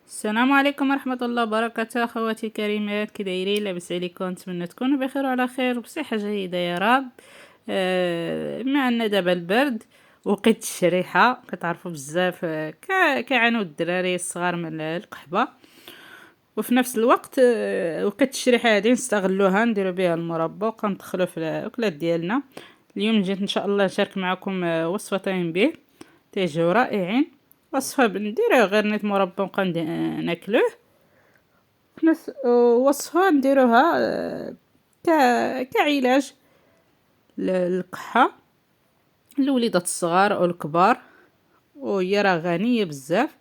السلام عليكم ورحمة الله وبركاته. اخواتي الكريمات، كي دايرين؟ لاباس عليكم؟ نتمنى تكونوا بخير وعلى خير وبصحة جيدة يا رب. معنا دابا البرد، وقيت الشريحة كتعرفوا بزاف، كيعانوا الدراري الصغار من القحبة، وفي نفس الوقت وقيت الشريحة هذه نستغلوها نديرو بها المربى وكندخلو في الاكلات ديالنا. اليوم جيت ان شاء الله نشارك معكم وصفتين به تيجيو رائعين. وصفة نديروه غير نيت مربى ونبقى ناكلوه. وصفة نديروها كعلاج للقحة الوليدات الصغار او الكبار، وهي راه غنية بزاف.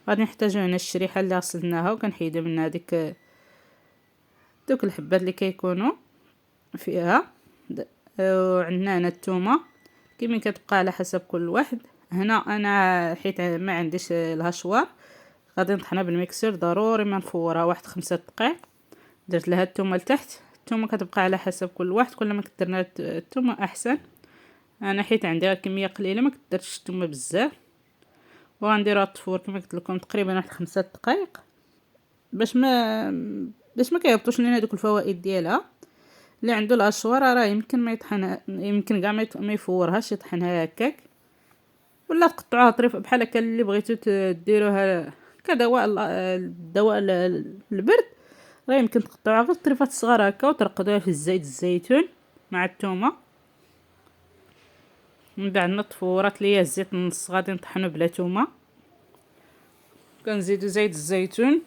غادي نحتاجو هنا الشريحة اللي غسلناها وكنحيدو منها دوك الحبات اللي كيكونوا فيها. وعندنا هنا الثومه كيما كتبقى على حسب كل واحد. هنا انا حيت ما عنديش الهشوار غادي نطحنها بالميكسور، ضروري ما نفورها واحد 5 دقائق. درت لها الثومه لتحت. الثومه كتبقى على حسب كل واحد، كل ما كثرنا الثومه احسن. انا حيت عندي كميه قليله ما كثرتش الثومه بزاف، وغنديرها الطفور كما قلت لكم تقريبا واحد 5 دقائق باش ما كيهبطوش لينا دوك الفوائد ديالها. اللي عنده الاشوار راه يمكن ما يطحنها، يمكن كاع ما يفورهاش، يطحنها هكاك ولا تقطعوها طريف بحال هكا. اللي بغيتو ديروها كدواء الدواء البرد راه يمكن تقطعوها غير طريفات صغار هكا وترقدوها في الزيت الزيتون مع الثومه. من بعد ما تفورات ليا الزيت النص غادي نطحنو بلا ثومه، كنزيدو زيت الزيتون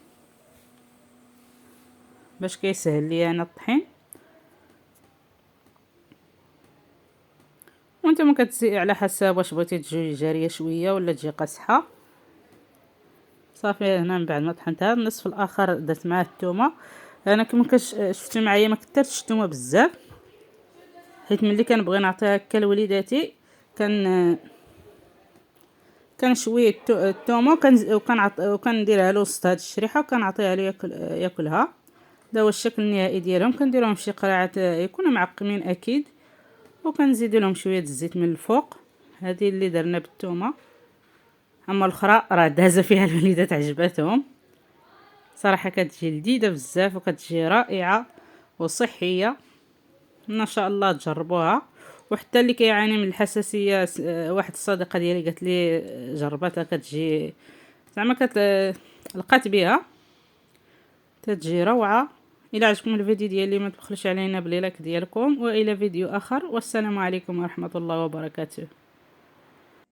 باش كيسهل ليا انا الطحين. وانتم كتزيد على حسب واش بغيتي تجي جاريه شويه ولا تجي قاصحه. صافي هنا من بعد ما طحنتها النصف الاخر درت معاه الثومه. انا كما شفتوا معايا ما كثرتش الثومه بزاف، حيت ملي كنبغي نعطيها هكا لوليداتي كان شويه الثومه وكنديرها له وسط هاد الشريحه وكنعطيها له ياكلها. دا هو الشكل النهائي ديالهم. كنديرهم فشي قرعات يكونوا معقمين اكيد، وكنزيد لهم شويه الزيت من الفوق. هذه اللي درنا بالثومه. اما الاخرى راه دازه فيها الوليدات عجبتهم صراحه، كتجي لذيذه بزاف وكتجي رائعه وصحيه. ان شاء الله تجربوها. وحتى اللي كيعاني من الحساسيه، واحد الصديقه ديالي قالت لي جربتها كتجي زعما لقات بها تتجي روعه. الى عجبكم الفيديو ديالي ما تبخلوش علينا بلي لايك ديالكم، والى فيديو اخر، والسلام عليكم ورحمه الله وبركاته.